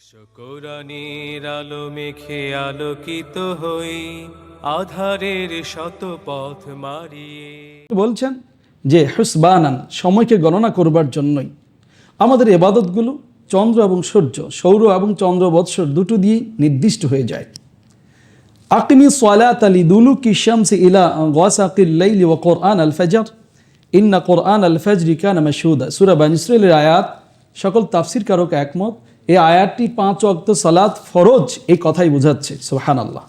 এসো কোরআনের আলো মেখে আলোকিত হই, আধারের শত পথ মারিয়ে। বলছেন যে হুসবানান, সময়কে গণনা করবার জন্যই আমাদের ইবাদতগুলো চন্দ্র এবং সূর্য, সৌর এবং চন্দ্র বৎসর দুটো দিয়েই নির্দিষ্ট হয়ে যায়। আকিমি সালাত লিদুলুকি শামসি ইলা গাসাকিল লাইলি ওয়া কুরআন আল ফজর ইন্না কুরআন আল ফজরি কানা মাশহুদা। সূরা বানী ইসরাঈলের আয়াত, সকল তাফসীরকারক একমত এই আয়াতটি 5 ওয়াক্ত সালাত ফরজ এই কথাই বোঝাচ্ছে। সুবহানাল্লাহ।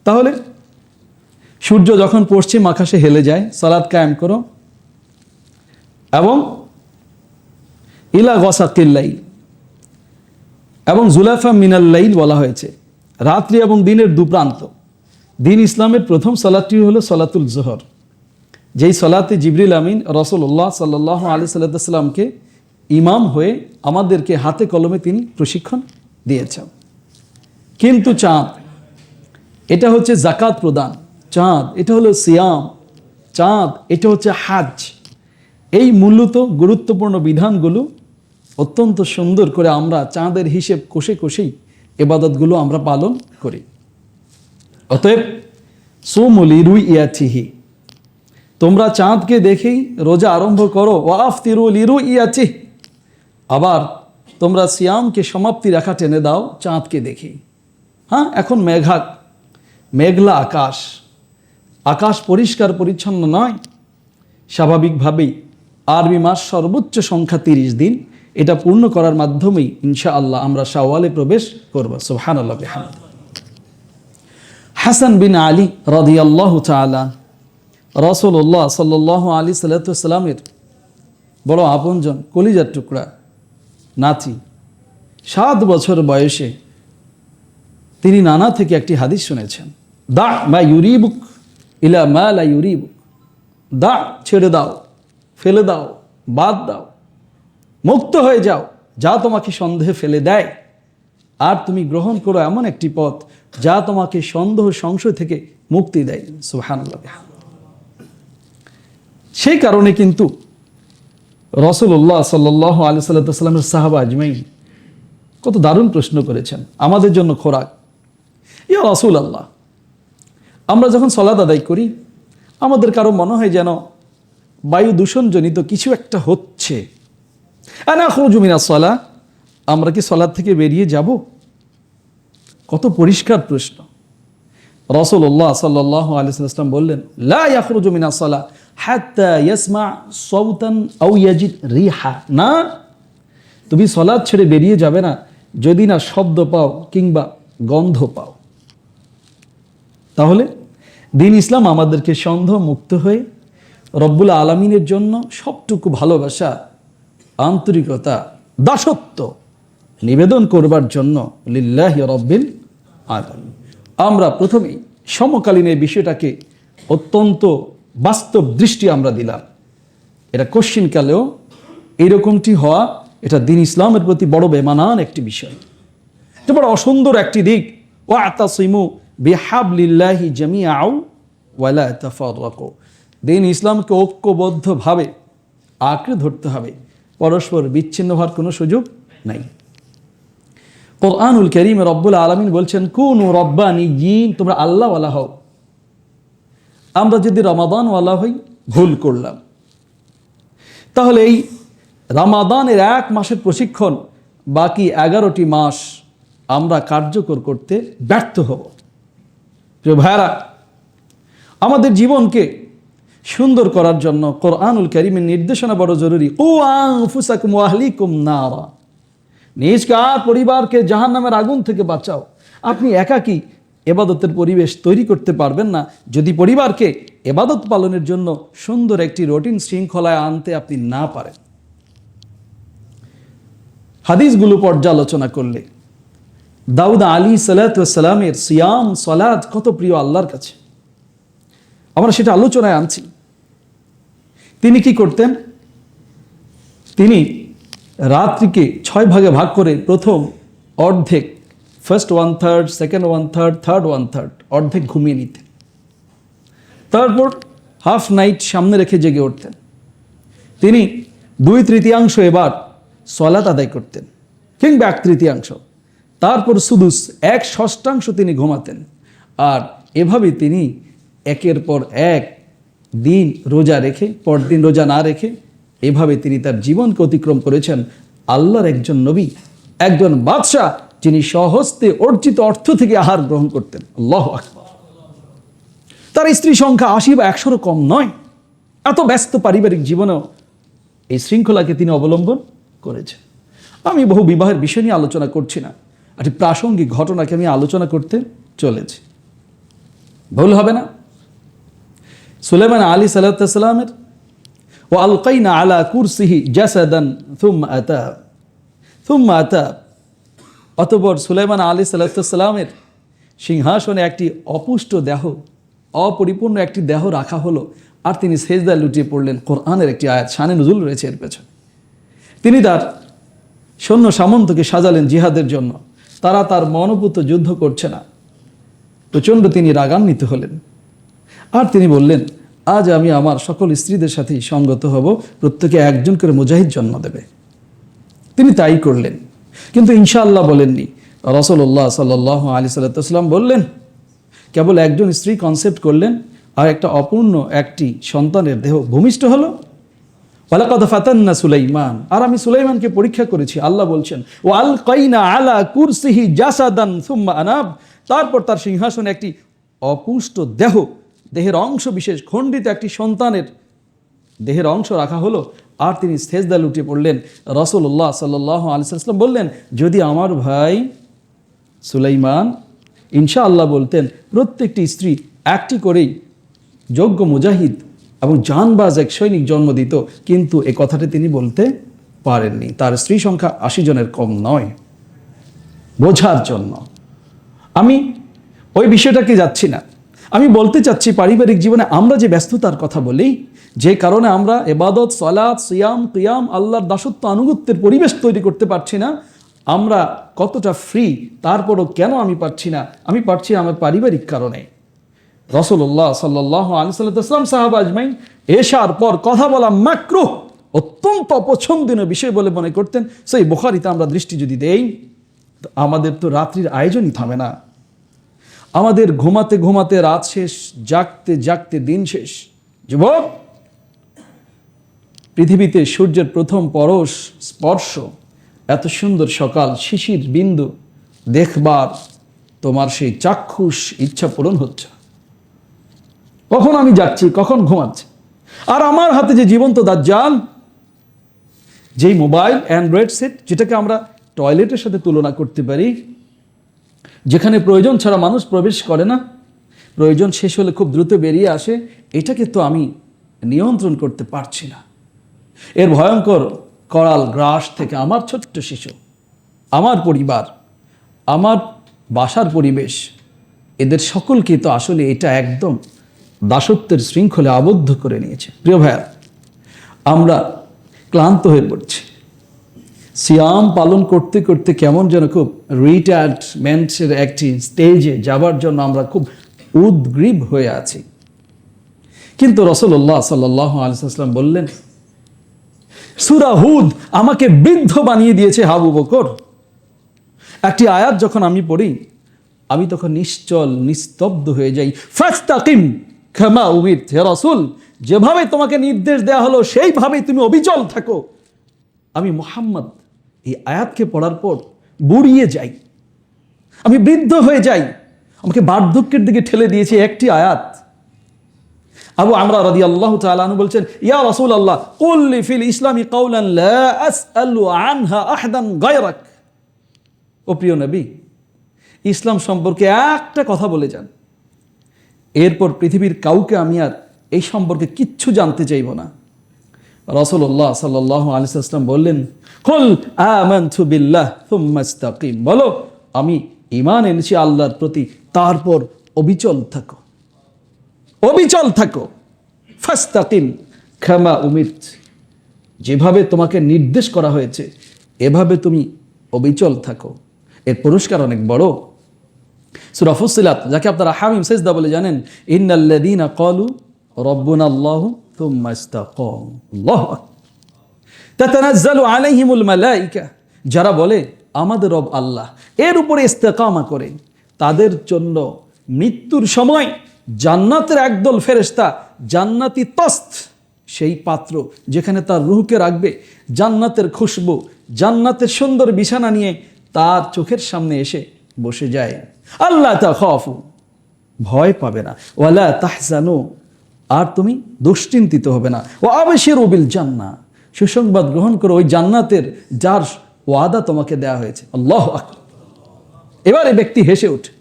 তাহলে সূর্য যখন পশ্চিম আকাশে হেলে যায় সালাত কায়েম করো, এবং ইলা গাসাকিল লাইল এবং জুলাফা মিনাল লাইল বলা হয়েছে, রাত্রি এবং দিনের দুপ্রান্ত। দিন ইসলামের প্রথম সালাতটি হলো সালাতুল জোহর, যেই সালাতে জিবরিল আমিন রাসূলুল্লাহ সাল্লাল্লাহু আলাইহি সাল্লামকে ইমাম হয়ে আমাদেরকে হাতে কলমে তিনি প্রশিক্ষণ দিয়েছেন। কিন্তু চাঁদ, এটা হচ্ছে যাকাত প্রদান, চাঁদ এটা হলো সিয়াম, চাঁদ এটা হচ্ছে হাজ। এই মূলত গুরুত্বপূর্ণ বিধানগুলো অত্যন্ত সুন্দর করে আমরা চাঁদের হিসেব কষে কষেই ইবাদতগুলো আমরা পালন করি। অতএব সুমু লিরুইয়াতিহি, তোমরা চাঁদকে দেখেই রোজা আরম্ভ করো, ওয়াফতিরু লিরুইয়াতিহি, আবার তোমরা সিয়ামকে সমাপ্তি রেখা টেনে দাও চাঁদকে দেখেই। হ্যাঁ, এখন মেঘলা আকাশ পরিষ্কার পরিচ্ছন্ন নয়। স্বাভাবিকভাবেই আরবি মাস সর্বোচ্চ সংখ্যা 30 দিন, এটা পূর্ণ করার মাধ্যমেই ইনশাআল্লাহ আমরা শাওয়ালে প্রবেশ করব। সুবহানাল্লাহ বিহামদিহি। হাসান বিন আলী রাদিয়াল্লাহু তাআলা রাসূলুল্লাহ সাল্লাল্লাহু আলাইহি সাল্লামের বড় আপনজন, কলিজার টুকরা নাতি, 7 বছর বয়সে তিনি নানা থেকে একটি হাদিস শুনেছেন, দা মা ইউরিবুক ইলা মা লা ইউরিবুক, দা ছেড়ে দাও, ফেলে দাও, বাদ দাও, মুক্ত হয়ে যাও যা তোমাকে সন্দেহে ফেলে দেয়, আর তুমি গ্রহণ করো এমন একটি পথ যা তোমাকে সন্দেহ সংশয় থেকে মুক্তি দেয়। সুবহানাল্লাহ। সেই কারণে কিন্তু রাসূলুল্লাহ সাল্লাল্লাহু আলাইহি সাল্লামের সাহাবা আজমাইন কত দারুণ প্রশ্ন করেছেন আমাদের জন্য খোরাক। ইয়া রাসূলুল্লাহ, আমরা যখন সালাত আদায় করি আমাদের কারো মনে হয় যেন বায়ু দূষণজনিত কিছু একটা হচ্ছে। আনাখরুজু মিনাস সালাহ, আমরা কি সালাত থেকে বেরিয়ে যাব? কত পরিষ্কার প্রশ্ন। রাসূলুল্লাহ সাল্লাল্লাহু আলাইহি সাল্লাম বললেন, লা ইয়াখরুজু মিনাস সালাহ হাত্তা ইয়াসমা সাওতান আও ইয়াজিদ রিহা। না, তুমি সালাত ছেড়ে বেরিয়ে যাবে না যদি না শব্দ পাও কিংবা গন্ধ পাও। তাহলে দিন ইসলাম আমাদেরকে সন্দেহ মুক্ত হয়ে রব্বুল আলামিনের জন্য সবটুকু ভালোবাসা, আন্তরিকতা, দাসত্ব নিবেদন করবার জন্য লিল্লাহি রাব্বিল আলামিন। আমরা প্রথমেই সমকালীন এই বিষয়টাকে অত্যন্ত বাস্তব দৃষ্টি আমরা দিলাম। এটা কোশ্চিনকালেও এইরকমটি হওয়া, এটা দিন ইসলামের প্রতি বড় বেমানান একটি বিষয়, এটা বড় অসুন্দর একটি দিক। ওয়াতাসিমু বিহাবলিল্লাহি জামিআও ওয়ালা তাফাররাকু, দিন ইসলামকে ঐক্যবদ্ধভাবে আঁকড়ে ধরতে হবে, পরস্পর বিচ্ছিন্ন হওয়ার কোনো সুযোগ নাই। কোরআনুল কারীমে রব্বুল আলামিন বলছেন, কুনু রব্বানিয়্যিন, তোমরা আল্লাহওয়ালা হও। আমরা যদি রমাদানওয়ালা হই, ভুল করলাম, তাহলে এই রমাদানের 1 মাসের প্রশিক্ষণ বাকি 11টি মাস আমরা কার্যকর করতে ব্যর্থ হব। প্রিয় ভাইরা, আমাদের জীবনকে সুন্দর করার জন্য কোরআনুল কারীমের নির্দেশনা বড় জরুরি। কু আনফুসাকুম ওয়া আহলিকুম নারা, নিজকে আর পরিবারকে জাহান্নামের আগুন থেকে বাঁচাও। আপনি একাকী ইবাদতের পরিবেশ তৈরি করতে পারবেন না যদি পরিবারকে ইবাদত পালনের জন্য সুন্দর একটি রুটিন শৃঙ্খলায় আনতে আপনি না পারেন। হাদিসগুলো পর্যালোচনা করলে দাউদ আলাইহিস সালামের সিয়াম সালাত কত প্রিয় আল্লাহর কাছে, আমরা সেটা আলোচনায় আনছি। তিনি কি করতেন? তিনি রাত্রিকে 6 ভাগে ভাগ করে প্রথম অর্ধেক, ফার্স্ট 1/3, সেকেন্ড 1/3, থার্ড 1/3 অর্ধেক ঘুমিয়ে নিতেন। তারপর হাফ নাইট সামনে রেখে জেগে উঠতেন। তিনি 2/3 এবার সালাত আদায় করতেন। কিংবা 1/3, তারপর সুদুস 1/6 তিনি ঘুমাতেন। আর এভাবে তিনি একের পর এক দিন রোজা রেখে, পরদিন রোজা না রেখে, এভাবে তিনি তার জীবনকে অতিক্রম করেছেন। আল্লাহর একজন নবী, একজন বাদশাহ, যিনি স্বহস্তে অর্জিত অর্থ থেকে আহার গ্রহণ করতেন। আল্লাহু আকবার। তার স্ত্রী সংখ্যা 80 বা 100-ও কম নয়। এত ব্যস্ত পারিবারিক জীবনেও এই শৃঙ্খলাকে তিনি অবলম্বন করেছেন। আমি বহু বিবাহের বিষয় নিয়ে আলোচনা করছি না, একটি প্রাসঙ্গিক ঘটনাকে আমি আলোচনা করতে চলেছি। ভুল হবে না? সুলাইমান আলাইহিস সালামের ও আলকাইনা আলা কুরসিহি জাসাদান থুম্মা আতাব, অতঃপর সুলাইমান আলাইহিস সালামের সিংহাসনে একটি অপুষ্ট দেহ, অপরিপূর্ণ একটি দেহ রাখা হলো, আর তিনি সেজদায় লুটিয়ে পড়লেন। কোরআনের একটি আয়াত, শানে নুজুল রয়েছে এর পেছনে। তিনি তার সৈন্য সামন্তকে সাজালেন জিহাদের জন্য। তারা তার মনোপুত যুদ্ধ করছে না। প্রচণ্ড তিনি রাগান্বিত হলেন, আর তিনি বললেন, আজ আমি আমার সকল স্ত্রীদের সাথেই সঙ্গত হব, প্রত্যেকে একজন করে মুজাহিদ জন্ম দেবে। তিনি তাই করলেন, কিন্তু ইনশাআল্লাহ বলেননি। রাসূলুল্লাহ সাল্লাল্লাহু আলাইহি সাল্লাম বললেন, কেবল একজন স্ত্রী কনসেপ্ট করলেন, আর একটা অপূর্ণ একটি সন্তানের দেহ ভূমিষ্ঠ হলো। ওয়ালাকাদ ফাতান্না সুলাইমান, আর আমি সুলাইমানকে পরীক্ষা করেছি। আল্লাহ বলছেন, ও আলকাইনা আলা কুরসিহি জাসাদান সুম্মা আনাব, তারপর তার সিংহাসনে একটি অপুষ্ট দেহ, দেহের অংশ বিশেষ খণ্ডিত একটি সন্তানের দেহের অংশ রাখা হলো, আর তিনি সেজদায় লুটিয়ে পড়লেন। রাসূলুল্লাহ সাল্লাল্লাহু আলাইহি সাল্লাম বললেন, যদি আমার ভাই সুলাইমান ইনশাআল্লাহ বলতেন, প্রত্যেকটি স্ত্রী একটি করেই যোগ্য মুজাহিদ এবং জানবাজ এক সৈনিক জন্ম দিত, কিন্তু এ কথাটি তিনি বলতে পারেননি। তার স্ত্রী সংখ্যা 80 জনের কম নয়। বোঝার জন্য আমি ওই বিষয়টাকে যাচ্ছি না। আমি বলতে চাচ্ছি, পারিবারিক জীবনে আমরা যে ব্যস্ততার কথা বলি, যে কারণে আমরা ইবাদত, সালাত, সিয়াম, কিয়াম, আল্লাহর দাসত্ব আনুগত্যের পরিবেশ তৈরি করতে পারছি না। আমরা কতটা ফ্রি, তারপরও কেন আমি পারছি না? আমি পারছি আমার পারিবারিক কারণে। রাসূলুল্লাহ সাল্লাল্লাহু আলাইহি সাল্লাম সাহাবা আজমাইন এশার পর কথা বলা মাকরুহ, অত্যন্ত অপছন্দনীয় বিষয় বলে মনে করতেন। সেই বুখারীতে আমরা দৃষ্টি যদি দেই, আমাদের তো রাত্রির আয়োজনই থামে না। আমাদের ঘুমাতে ঘুমাতে রাত শেষ, জাগতে জাগতে দিন শেষ। যুবক, পৃথিবীতে সূর্যের প্রথম পরশ স্পর্শ, এত সুন্দর সকাল, শিশির বিন্দু দেখবার তোমার সেই চাক্ষুষ ইচ্ছা পূরণ হচ্ছে। কখন আমি যাচ্ছি, কখন ঘুমাচ্ছি। আর আমার হাতে যে জীবন্ত দাজ্জাল, যেই মোবাইল অ্যান্ড্রয়েড সেট, যেটাকে আমরা টয়লেটের সাথে তুলনা করতে পারি, যেখানে প্রয়োজন ছাড়া মানুষ প্রবেশ করে না, প্রয়োজন শেষ হলে খুব দ্রুত বেরিয়ে আসে, এটাকে তো আমি নিয়ন্ত্রণ করতে পারছি না। এর ভয়ঙ্কর করাল গ্রাস থেকে আমার ছোট্ট শিশু, আমার পরিবার, আমার বাসার পরিবেশ, এদের সকলকে তো আসলে এটা একদম দাসত্বের শৃঙ্খলে আবদ্ধ করে নিয়েছে। প্রিয় ভাইয়া, আমরা ক্লান্ত হয়ে পড়ছি। সিয়াম পালন করতে করতে কেমন যেন খুব রিটায়ারমেন্টের একটি স্টেজে যাবার জন্য আমরা খুব উদ্গ্রীব হয়ে আছি। কিন্তু রাসূলুল্লাহ সাল্লাল্লাহু আলাইহি ওয়াসাল্লাম বললেন, সূরা হুদ আমাকে বৃদ্ধ বানিয়ে দিয়েছে আবু বকর। একটি আয়াত যখন আমি পড়ি, আমি তখন নিশ্চল নিস্তব্ধ হয়ে যাই। ফাস্তাকিম কামা উমিরত, হে রাসূল, যেভাবে তোমাকে নির্দেশ দেয়া হলো সেইভাবেই তুমি অবিচল থাকো। আমি মুহাম্মদ এই আয়াতকে পড়ার পর বুড়িয়ে যাই, আমি বৃদ্ধ হয়ে যাই। আমাকে বার্ধক্যের দিকে ঠেলে দিয়েছে একটি আয়াত। আবু আমরা রাদিয়াল্লাহু তাআলা আনহু বলছেন, ইয়া রাসূলুল্লাহ, কুল লি ফিল ইসলামি কাওলান লা আসআলু আনহা আহাদান গায়রাক। ও প্রিয় নবী, ইসলাম সম্পর্কে একটা কথা বলে যান, এরপর পৃথিবীর কাউকে আমি আর এই সম্পর্কে কিচ্ছু জানতে চাইব না। রাসূলুল্লাহ সাল্লাল্লাহু আলাইহি ওয়াসাল্লাম বললেন, কুল আমানতু বিল্লাহ সুম্মা ইসতাকিম, বলো আমি ঈমান এনেছি আল্লাহর প্রতি, তারপর অবিচল থাকো, অবিচল থাকো। ফাস্তাকিম কামা উমিরত, যেভাবে তোমাকে নির্দেশ করা হয়েছে এভাবে তুমি অবিচল থাকো। এর পুরস্কার অনেক বড়। সূরা ফুসিলাত, যাকে আপনারা হামিম সেজদা বলে জানেন, ইন্নাল্লাযীনা ক্বালু রাব্বুনাল্লাহু সুম্মা ইসতাকামু, আল্লাহু আকবার, তাতানাজ্জালু আলাইহিমুল মালায়েকা, যারা বলে আমাদের রব আল্লাহ, এর উপরে ইস্তেকামা করে তাদের জন্য মৃত্যুর সময় জান্নাতের একদল ফেরেশতা জান্নাতি তস্ত, সেই পাত্র যেখানে তার রূহকে রাখবে, জান্নাতের খুশবু, জান্নাতের সুন্দর বিছানা নিয়ে তার চোখের সামনে এসে বসে যায়। আল্লাহ তাখাফু, ভয় পাবে না, ওয়ালা তাহজানু, আর তুমি দুশ্চিন্তিত হবে না, ও আবশিরু বিল জান্নাহ, সুসংবাদ গ্রহণ করো ওই জান্নাতের যার ওয়াদা তোমাকে দেয়া হয়েছে। আল্লাহু আকবার। এবার এই ব্যক্তি হেসে ওঠে।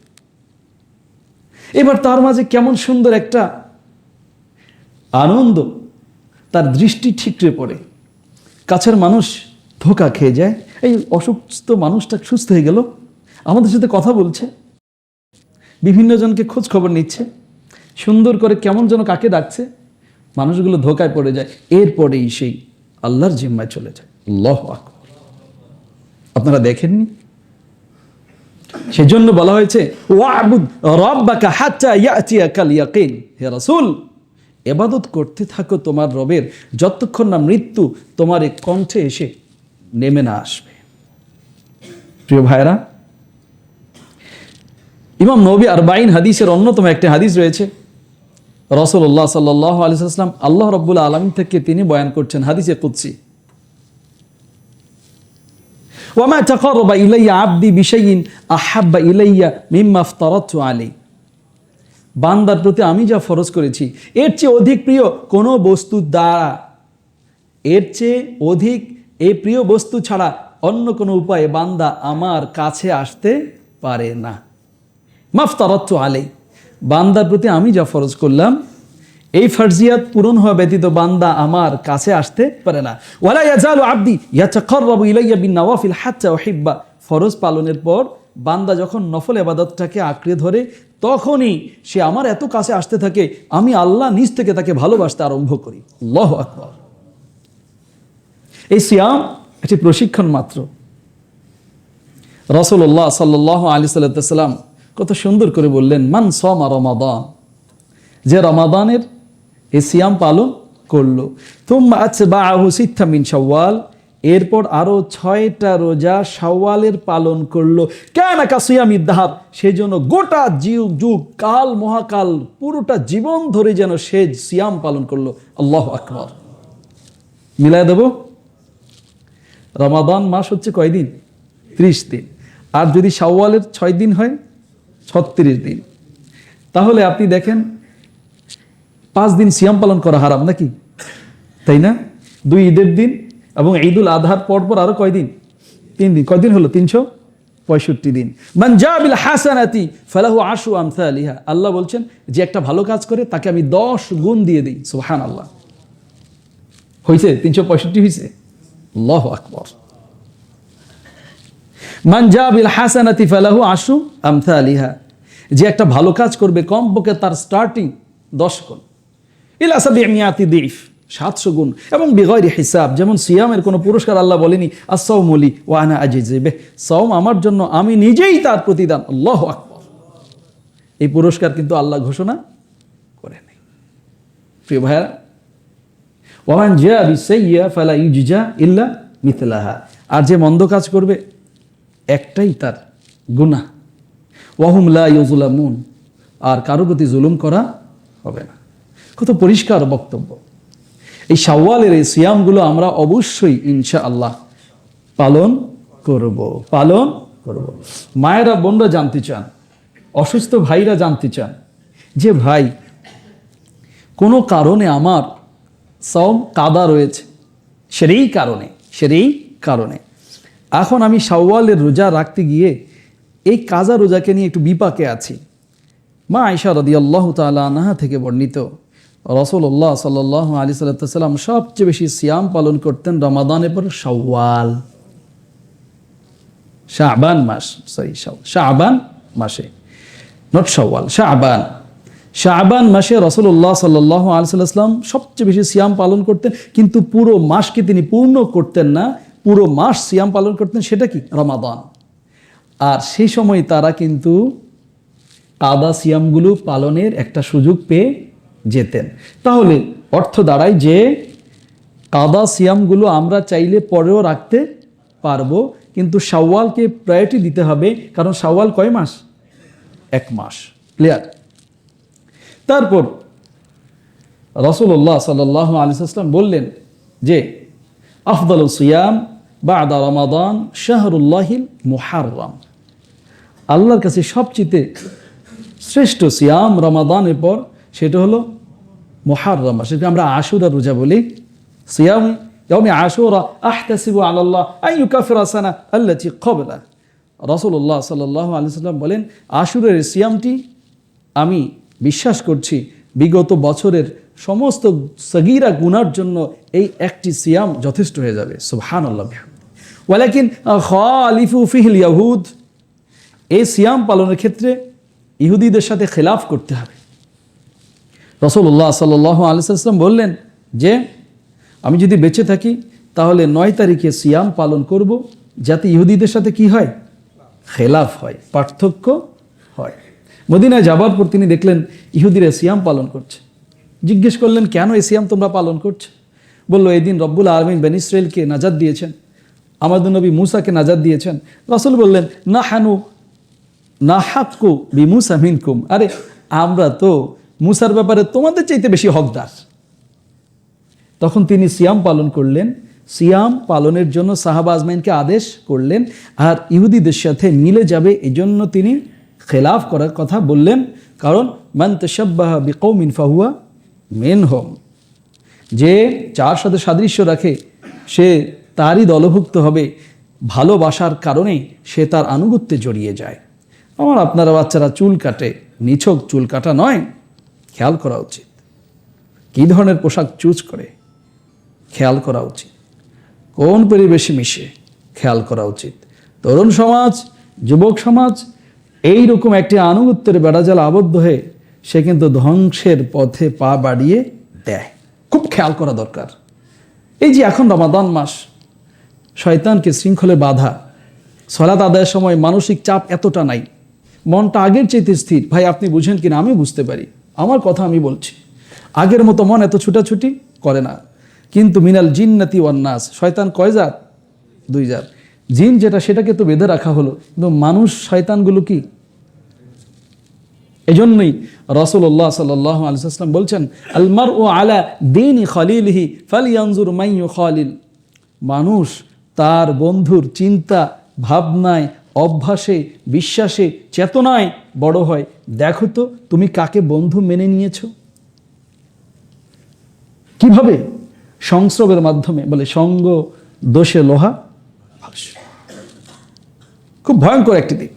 এবার তার মাঝে কেমন সুন্দর একটা আনন্দ, তার দৃষ্টি ঠিকরে পড়ে। কাছের মানুষ ধোঁকা খেয়ে যায়, এই অসুস্থ মানুষটা সুস্থ হয়ে গেল, আমাদের সাথে কথা বলছে, বিভিন্ন জনকে খোঁজ খবর নিচ্ছে, সুন্দর করে কেমন যেন কাকে ডাকছে, মানুষগুলো ধোঁকায় পড়ে যায়। এরপরেই সেই আল্লাহর জিম্মায় চলে যায়। আল্লাহু আকবার। আপনারা দেখেননি? সেজন্য বলা হয়েছে ওয়াবুদ রাব্বাকা হাত্তা ইয়াতিয়াকাল ইয়াকিন, হে রাসূল ইবাদত করতে থাকো তোমার রবের যতক্ষণ না মৃত্যু তোমার এই কণ্ঠে এসে নেমে না আসবে। প্রিয় ভাইরা, ইমাম নবী 40 হাদিসের অন্যতম একটি হাদিস রয়েছে। রাসূলুল্লাহ সাল্লাল্লাহু আলাইহি ওয়াসাল্লাম আল্লাহ রাব্বুল আলামিন থেকে তিনি বয়ান করছেন হাদিসে কুদসি, ওয়ামা তাকাররাবা ইলাইয়া আবদি বিশাইইন আহাব্বা ইলাইয়া মিম্মা আফতারাতু আলাইহি, বান্দার প্রতি আমি যা ফরজ করেছি এর চেয়ে অধিক প্রিয় কোনো বস্তু দ্বারা, এর চেয়ে অধিক এই প্রিয় বস্তু ছাড়া অন্য কোনো উপায়ে বান্দা আমার কাছে আসতে পারে না। মাফতারাতু আলাইহি, বান্দার প্রতি আমি যা ফরজ করলাম এই ফরজিয়াত পূরণ হওয়া ব্যতীত বান্দা আমার কাছে আসতে পারে না। ওয়ালা ইয়াজালু আবদি ইয়াতাকাররাবু ইলাইয়া বিন নওয়াফিল হাত্তা উহিব্বা, ফরজ পালনের পর বান্দা যখন নফল ইবাদতটাকে আঁকড়ে ধরে তখনই সে আমার এত কাছে আসতে থাকে, আমি আল্লাহ নিজ থেকে তাকে ভালোবাসতে আরম্ভ করি। আল্লাহু আকবার। এই সিয়াম একটি প্রশিক্ষণ মাত্র। রাসূলুল্লাহ সাল্লাল্লাহু আলাইহি সাল্লাম কত সুন্দর করে বললেন, মান সামা রমাদান, যে রমাদানের এই সিয়াম পালন করলো, তুম্মা আতবাআহু সিত্তা মিন শাওয়াল, এরপর আরো 6টা রোজা শাওয়ালের পালন করলো, কানা কাসিয়ামিদ দাহাব, সেই জন্য গোটা যুগ কাল মহাকাল পুরোটা জীবন ধরে যেন সে সিয়াম পালন করলো। আল্লাহু আকবার। মিলাই দেব, রমাদান মাস হচ্ছে কয়দিন? 30 দিন। আর যদি শাওয়ালের 6 দিন হয় 36 দিন। তাহলে আপনি দেখেন 5 দিন সিয়াম পালন করা হারাম নাকি? তাই না? 2 ঈদের দিন এবং ঈদুল আজহার পরপর আরো কয়দিন? 3 দিন। কয়দিন হলো? 365 দিন। মান জা বিল হাসানাতি ফালাহু আশরু আমসালিহা, আল্লাহ বলছেন যে একটা ভালো কাজ করে তাকে আমি 10 গুণ দিয়ে দিই। সুবহানাল্লাহ। হইছে 365 হইছে? আল্লাহু আকবার। মান জা বিল হাসানাতি ফালাহু আশরু আমসালিহা, যে একটা ভালো কাজ করবে কমপক্ষে তার স্টার্টিং 10 গুণ, ইলা সাবি'মিয়াতি দিফ, 700 গুণ, এবং বিগয়রি হিসাব। যেমন সিয়ামের কোনো পুরস্কার আল্লাহ বলেনি আস-সাওমু লি ওয়া আনা আজজি বিহি, সাওম আমার জন্য, আমি নিজেই তার প্রতিদান। আল্লাহু আকবার। এই পুরস্কার কিন্তু আল্লাহ ঘোষণা করে নাই। প্রিয় ভাইরা, ওয়া মান জা বিসাইয়্যা ফালা ইউজজা ইল্লা মিথলাহা, আর যে মন্দ কাজ করবে একটাই তার গুনাহ। ওয়া হুম লা ইউযলামুন, আর কারো প্রতি জুলুম করা হবে না। কত পরিষ্কার বক্তব্য। এই শাওয়ালের এই সিয়ামগুলো আমরা অবশ্যই ইনশাআল্লাহ পালন করব। মায়েরা বোনরা জানতে চান, অসুস্থ ভাইরা জানতে চান যে ভাই কোনো কারণে আমার সাওম কাদা রয়েছে, সেই কারণে এখন আমি শাওয়ালের রোজা রাখতে গিয়ে এই কাজা রোজাকে নিয়ে একটু বিপাকে আছি। মা আয়েশা রাদিয়াল্লাহু তাআলা আনহা থেকে বর্ণিত, রাসূলুল্লাহ সাল্লাল্লাহু আলাইহি সাল্লাম সবচেয়ে বেশি সিয়াম পালন করতেন রমাদানের পর শাওয়াল, শাবান মাসে, নট শাওয়াল, শাবান মাসে রাসূলুল্লাহ সাল্লাল্লাহু আলাইহি সাল্লাম সবচেয়ে বেশি সিয়াম পালন করতেন। কিন্তু পুরো মাসকে তিনি পূর্ণ করতেন না, পুরো মাস সিয়াম পালন করতেন, সেটা কি? রমাদান। আর সেই সময় তারা কিন্তু কাদা সিয়ামগুলো পালনের একটা সুযোগ পেয়ে যেতেন। তাহলে অর্থ দাঁড়ায় যে কাদা সিয়ামগুলো আমরা চাইলে পরেও রাখতে পারবো, কিন্তু শাওয়ালকে প্রায়োরিটি দিতে হবে, কারণ শাওয়াল কয় মাস? 1 মাস। ক্লিয়ার? তারপর রাসূলুল্লাহ সাল্লাল্লাহু আলাইহি ওয়াসাল্লাম বললেন যে আফদালুস সিয়াম বা'দা রমাদান শাহরুল্লাহিল মুহাররম, আল্লাহর কাছে সবচেয়ে শ্রেষ্ঠ সিয়াম রমাদানের পর সেটা হলো মুহাররম মাস, সেটা আমরা আশুরা রোজা বলি। সিয়াম ইয়াউমি আশুরা আহতাসিবু আলাল্লাহ আন ইউকাফিরা সানা আল্লাতী ক্বাবলা। রাসূলুল্লাহ সাল্লাল্লাহু আলাইহি ওয়াসাল্লাম বলেন, আশুরের সিয়ামটি আমি বিশ্বাস করছি বিগত বছরের সমস্ত সগীরা গুনার জন্য এই একটি সিয়াম যথেষ্ট হয়ে যাবে। সুবহানাল্লাহ। ওয়ালাকিন খালিফু ফিহিল ইয়াহুদ, এই সিয়াম পালনের ক্ষেত্রে ইহুদিদের সাথে খেলাফ করতে হবে। রাসূলুল্লাহ সাল্লাল্লাহু আলাইহি ওয়াসাল্লাম বললেন যে আমি যদি বেঁচে থাকি তাহলে 9 তারিখে সিয়াম পালন করব, যাতে ইহুদিদের সাথে কি হয়? খেলাফ হয়, পার্থক্য হয়। মদিনায় যাবার পর তিনি দেখলেন ইহুদিরা সিয়াম পালন করছে। জিজ্ঞেস করলেন, কেন এই সিয়াম তোমরা পালন করছো? বললো, এই দিন রব্বুল আলামিন বনী ইসরাইলকে নাজাত দিয়েছেন, আমাদের নবী মূসাকে নাজাত দিয়েছেন। রাসূল বললেন, নাহানু নাহাক্কু বিমূসা মিনকুম, আরে আমরা তো মূসার ব্যাপারে তোমাদের চাইতে বেশি হকদার। তখন তিনি সিয়াম পালন করলেন। সিয়াম পালনের জন্য সাহাবা আজমাইনকে আদেশ করলেন, আর ইহুদিদের সাথে মিলে যাবে এজন্য তিনি খেলাফ করার কথা বললেন। কারণ মান তাশাব্বাহা বিকৌমিন ফাহুয়া মিনহুম, যে যার সাথে সাদৃশ্য রাখে সে তারই দলভুক্ত হবে, ভালোবাসার কারণে সে তার আনুগত্যে জড়িয়ে যায়। আমার আপনারা বাচ্চারা চুল কাটে, নিছক চুল কাটা নয়, খেয়াল করা উচিত কী ধরনের পোশাক চুজ করে, খেয়াল করা উচিত কোন পরিবেশে মিশে, খেয়াল করা উচিত। তরুণ সমাজ, যুবক সমাজ এই রকম একটি আনুগত্যের বেড়াজালে আবদ্ধ হয়ে সে কিন্তু ধ্বংসের পথে পা বাড়িয়ে দেয়। খুব খেয়াল করা দরকার। এই যে এখন রমাদান মাস, শয়তানকে শৃঙ্খলে বাধা, সালাত আদায়ের সময় মানসিক চাপ এতটা নাই, মনটা আগের চাইতে স্থির। ভাই আপনি বুঝেন কিনা আমি বুঝতে পারি, আমার কথা আমি বলছি। আগের মতো মন এত ছুটাছুটি করে না। কিন্তু মিনাল জিন্নাতি ওয়ান নাস, শয়তান কয় জাত? 2 জাত। জিন যেটা সেটাকে তো বেঁধে রাখা হলো, কিন্তু মানুষ শয়তানগুলো কি? এজন্যই রাসূলুল্লাহ সাল্লাল্লাহু আলাইহি ওয়াসাল্লাম বলছেন, আল মারউ আলা দীনি খলিলিহি ফালইয়ানজুর মান ইউখালিল, মানুষ তার বন্ধুর চিন্তা ভাবনায়, অভ্যাসে, বিশ্বাসে, চেতনায় বড় হয়। দেখো তো তুমি কাকে বন্ধু মেনে নিয়েছো। কিভাবে? সংস্রবের মাধ্যমে। বলে সঙ্গ দোষে লোহা ভাসে। খুব ভয়ঙ্কর একটি দিক।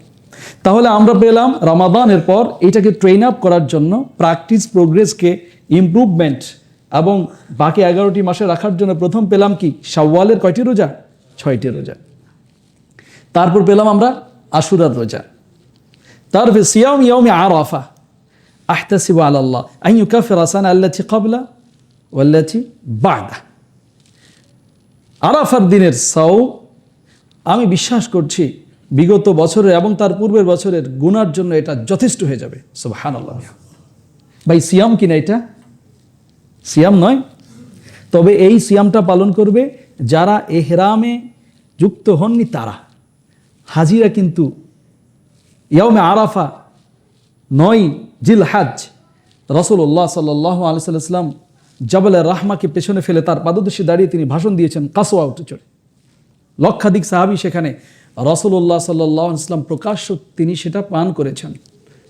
তাহলে আমরা পেলাম রমাদানের পর এটাকে ট্রেন আপ করার জন্য, প্র্যাকটিস প্রোগ্রেসকে ইমপ্রুভমেন্ট এবং বাকি 11টি মাসে রাখার জন্য প্রথম পেলাম কি? শাওয়ালের কয়টি রোজা? 6টি রোজা। তারপর পেলাম আমরা আশুরার রোজা। তারপর সিয়াম ইয়াউমি আরাফা আহতাসিবু আলাল্লাহ আন ইউকাফিরা সানা আল্লাতী ক্বাবলা ওয়াল্লাতী বা'দা। আরাফার দিনের সাওম আমি বিশ্বাস করছি বিগত বছরের এবং তার পূর্বের বছরের গুনার জন্য এটা যথেষ্ট হয়ে যাবে। সুবহানাল্লাহ। ভাই সিয়াম কিনা এটা? সিয়াম নয়। তবে এই সিয়ামটা পালন করবে যারা এহরামে যুক্ত হননি তারা। হাজিরা কিন্তু ইয়াউমে আরাফা 9 জিলহজ রাসূলুল্লাহ সাল্লাল্লাহু আলাইহি ওয়াসাল্লাম জাবালে রাহমাকে পেছনে ফেলে তার পাদদেশে দাঁড়িয়ে তিনি ভাষণ দিয়েছেন কাসওয়া উঠে চড়ে। লক্ষাধিক সাহাবী সেখানে। রাসূলুল্লাহ সাল্লাল্লাহু আলাইহি ওয়াসাল্লাম প্রকাশ্য তিনি সেটা পান করেছেন,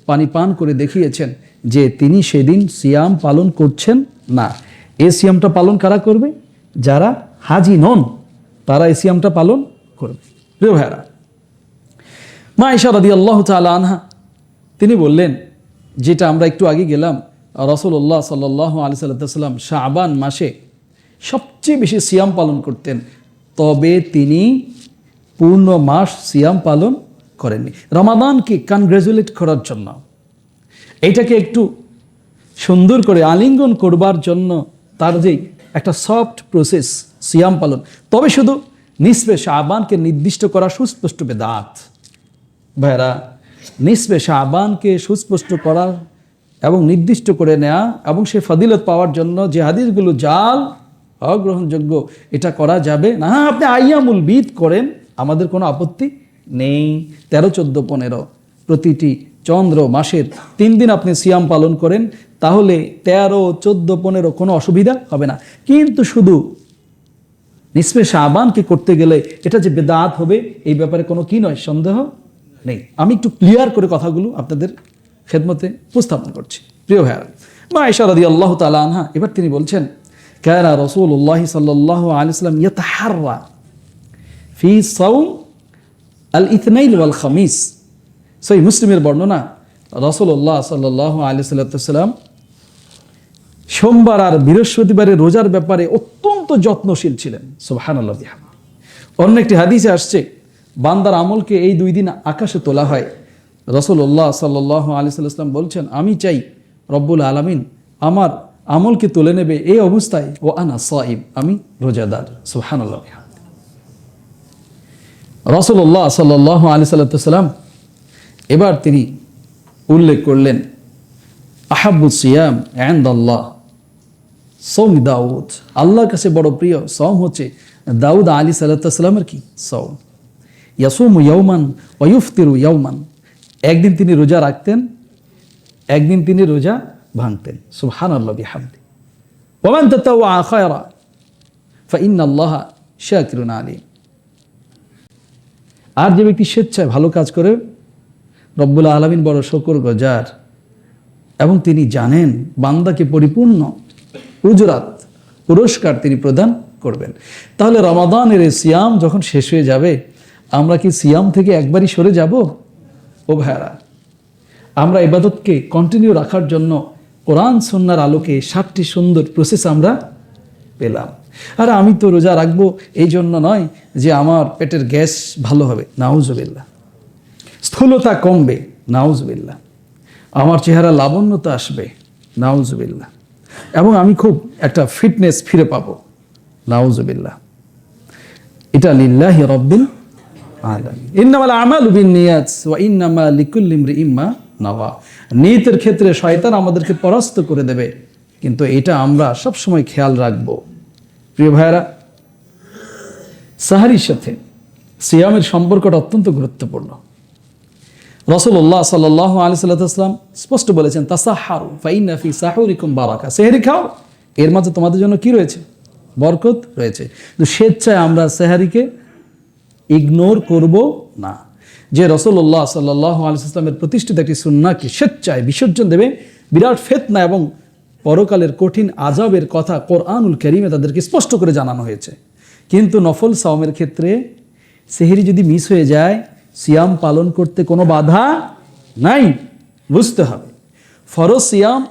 পানি পান করে দেখিয়েছেন যে তিনি সেদিন সিয়াম পালন করছেন না। এই সিয়ামটা পালন কারা করবে? যারা হাজি নন তারা এই সিয়ামটা পালন করবে। প্রিয় ভাইরা, মা আয়েশা রাদিয়াল্লাহু তাআলা আনহা তিনি বললেন, যেটা আমরা একটু আগে গেলাম, রাসূলুল্লাহ সাল্লাল্লাহু আলাইহি ওয়াসাল্লাম শাবান মাসে সবচেয়ে বেশি সিয়াম পালন করতেন, তবে তিনি পূর্ণ মাস সিয়াম পালন করেননি। রমাদানকে কনগ্রাচুলেট করার জন্য, এইটাকে একটু সুন্দর করে আলিঙ্গন করবার জন্য তার যে একটা সফট প্রসেস সিয়াম পালন, তবে শুধু নিসফে শাবানকে নির্দিষ্ট করা সুস্পষ্ট বেদাত। ভাইরা, নিসফে শাবানকে সুস্পষ্ট করা এবং নির্দিষ্ট করে নেওয়া এবং সে ফজিলত পাওয়ার জন্য যে হাদিসগুলো জাল, অগ্রহণযোগ্য, এটা করা যাবে না। আপনি আইয়ামুল বিদ করেন, আমাদের কোনো আপত্তি নেই। 13, 14, 15 প্রতিটি চন্দ্র মাসের 3 দিন আপনি সিয়াম পালন করেন, তাহলে 13, 14, 15 কোনো অসুবিধা হবে না। কিন্তু শুধু নিসফে শাবানকে করতে গেলে এটা যে বেদাত হবে, এই ব্যাপারে কোনো কি নয়, সন্দেহ নেই। আমি একটু ক্লিয়ার করে কথাগুলো আপনাদের খেদমতে উপস্থাপন করছি। প্রিয় ভাইরা, মা আয়েশা রাদিয়াল্লাহু তাআলা আনহা এবার তিনি বলছেন, কানা রাসূলুল্লাহ সাল্লাল্লাহু আলাইহি ওয়াসাল্লাম ইয়াতাহাররা ফি সাওম আল ইথনাইন ওয়াল খামিস। সহিহ মুসলিমের বর্ণনা, রাসূলুল্লাহ সাল্লাল্লাহু আলাইহি ওয়াসাল্লাম সোমবার আর বৃহস্পতিবারের রোজার ব্যাপারে অত্যন্ত যত্নশীল ছিলেন। সুবহানাল্লাহ। অন্য একটি হাদিসে আসছে, বান্দার আমলকে এই 2 দিন আকাশে তোলা হয়। রাসূলুল্লাহ সাল্লাল্লাহু আলাইহি ওয়াসাল্লাম বলছেন, আমি চাই রব্বুল আলামিন আমার আমলকে তুলে নেবে এই অবস্থায়, ও আনা সাইম, আমি রোজাদার। সুবহানাল্লাহ। রাসূলুল্লাহ সাল্লাল্লাহু আলাইহি ওয়াসাল্লাম এবার তিনি উল্লেখ করলেন, আহাব্বুস সিয়াম ইনদাল্লাহ সওম দাউদ, আল্লাহর কাছে বড় প্রিয় সওম হচ্ছে দাউদ আলাইহিস সালামের কি সওম। ইয়াসুমু ইয়াওমান ওয়া ইফতিরু ইয়াওমান, একদিন তিনি রোজা রাখতেন, একদিন তিনি রোজা ভাঙতেন। সুবহানাল্লাহ বিহামদি। ওয়া মান তাতাওয়া খায়রা ফাইন্নাল্লাহা শাকিরুন আলিম। আর যে ব্যক্তি স্বেচ্ছায় ভালো কাজ করে, রব্বুল আলামিন বড় শুকরগুজার, এবং তিনি জানেন বান্দাকে পরিপূর্ণ উজরাত পুরস্কার তিনি প্রদান করবেন। তাহলে রমাদানের এই সিয়াম যখন শেষ হয়ে যাবে, আমরা কি সিয়াম থেকে একবারই সরে যাব? ও ভাইরা, আমরা ইবাদতকে কন্টিনিউ রাখার জন্য কোরআন সুন্নাহর আলোকে 7টি সুন্দর প্রসেস আমরা পেলাম। আর আমি তো রোজা রাখবো এই জন্য নয় যে আমার পেটের গ্যাস ভালো হবে, নাউজুবিল্লাহ। স্থূলতা কমবে, নাউজুবিল্লাহ। আমার চেহারা লাবণ্যতা আসবে, নাউজুবিল্লাহ। এবং আমি খুব একটা ফিটনেস ফিরে পাবো, নাউজুবিল্লাহ। এটা লিল্লাহি রাব্বিল আলামিন। ইন্নামাল আমালু বিন্নিয়াত ওয়া ইন্নামা লিকুল্লি ইমরিইম মা নাওয়া। নিয়তের ক্ষেত্রে শয়তান আমাদেরকে পরাস্ত করে দেবে, কিন্তু এটা আমরা সব সময় খেয়াল রাখবো। প্রিয় ভাইরা, সাহারির সাথে সিয়ামের সম্পর্কটা অত্যন্ত গুরুত্বপূর্ণ। রাসূলুল্লাহ সাল্লাল্লাহু আলাইহি ওয়াসাল্লাম স্পষ্ট বলেছেন, তাসাহহারু ফাইন্না ফি সাহুরিকুম বারাকা, সেহরি খাও, এর মাঝে তোমাদের জন্য কি রয়েছে? বরকত রয়েছে। তো স্বেচ্ছায় আমরা সেহরিকে ইগনোর করব না। যে রাসূলুল্লাহ সাল্লাল্লাহু আলাইহি ওয়াসাল্লামের প্রতিষ্ঠিত একটি সুন্নাহকে স্বেচ্ছায় বিসর্জন দেবে, বিরাট ফিতনা এবং পরকালের কঠিন আযাবের কথা কোরআনুল কারীমে তাদেরকে স্পষ্ট করে জানানো হয়েছে। কিন্তু নফল সাওমের ক্ষেত্রে সেহরি যদি মিস হয়ে যায়, সিয়াম পালন করতে কোনো বাধা নাই, বুঝতে হবে। ফরজ সিয়াম,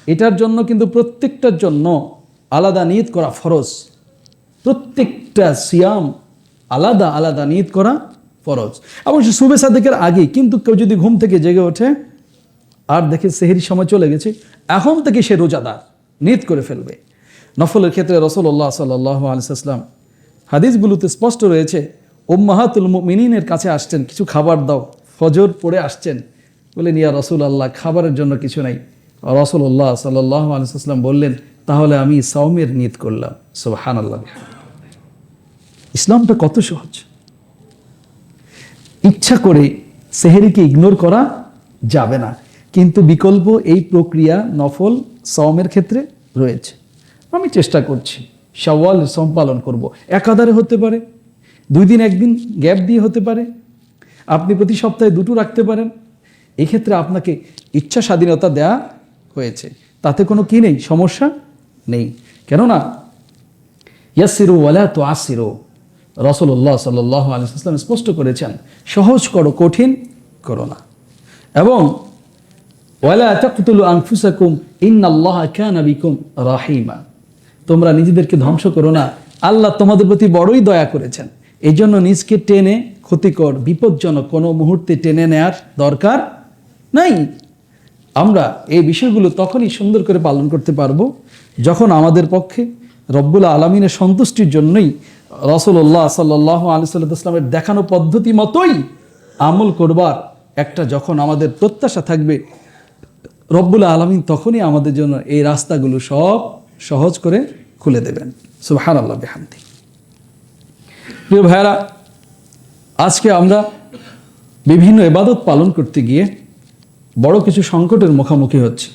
এটার জন্য কিন্তু প্রত্যেকটার জন্য আলাদা নিয়ত করা ফরজ। প্রত্যেকটা সিয়াম আলাদা আলাদা নিয়ত করা ফরজ। অবশ্য সুবে সাদেকের আগে, কিন্তু কেউ যদি ঘুম থেকে জেগে ওঠে আর দেখে সেহরির সময় চলে গেছে, এখন থেকে সে রোজাদার, নিয়ত করে ফেলবে। নফলের ক্ষেত্রে রাসূলুল্লাহ সাল্লাল্লাহু আলাইহি ওয়াসাল্লাম হাদিসগুলোতে স্পষ্ট রয়েছে, উম্মাহাতুল মুমিনিনের কাছে আসছেন, কিছু খাবার দাও, ফজর পড়ে আসছেন, বলেন ইয়া রাসূলুল্লাহ খাবারের জন্য কিছু নাই। রাসূলুল্লাহ সাল্লাল্লাহু আলাইহি ওয়াসাল্লাম বললেন, তাহলে আমি সাওমের নিয়ত করলাম। সুবহানাল্লাহ। ইসলামটা কত সহজ। ইচ্ছা করে সেহরিকে ইগনোর করা যাবে না, কিন্তু বিকল্প এই প্রক্রিয়া নফল সাওমের ক্ষেত্রে রয়েছে। আমি চেষ্টা করছি শাওয়াল সাওম পালন করব, একাধারে হতে পারে, 2 দিন 1 দিন গ্যাপ দিয়ে হতে পারে, আপনি প্রতি সপ্তাহে 2টো রাখতে পারেন। এক্ষেত্রে আপনাকে ইচ্ছা স্বাধীনতা দেয়া হয়েছে, তাতে কোনো কি নেই, সমস্যা নেই। কেননা ইয়াসসিরু ওয়ালা তুআসসিরু, রাসূলুল্লাহ সাল্লাল্লাহু আলাইহি ওয়াসাল্লাম স্পষ্ট করেছেন, সহজ করো, কঠিন করো না। এবং ওয়ালা তাকতুলু আনফুসাকুম ইন্নাল্লাহা কানা বিকুম রাহিমা, তোমরা নিজেদেরকে ধ্বংস করো না, আল্লাহ তোমাদের প্রতি বড়ই দয়া করেছেন। এই জন্য নিজকে টেনে ক্ষতিকর বিপজ্জনক কোনো মুহূর্তে টেনে নেয়ার দরকার নাই। আমরা এই বিষয়গুলো তখনই সুন্দর করে পালন করতে পারবো যখন আমাদের পক্ষে রব্বুল আলামিনের সন্তুষ্টির জন্যই রাসূলুল্লাহ সাল্লাল্লাহু আলাইহি ওয়াসাল্লামের দেখানো পদ্ধতি মতোই আমল করবার একটা যখন আমাদের প্রত্যাশা থাকবে, রব্বুল আলামিন তখনই আমাদের জন্য এই রাস্তাগুলো সব সহজ করে খুলে দেবেন। সুবহানাল্লাহ বিহামদি। প্রিয় ভাইরা, আজকে আমরা বিভিন্ন ইবাদত পালন করতে গিয়ে বড় কিছু সংকটের মুখোমুখি হচ্ছে,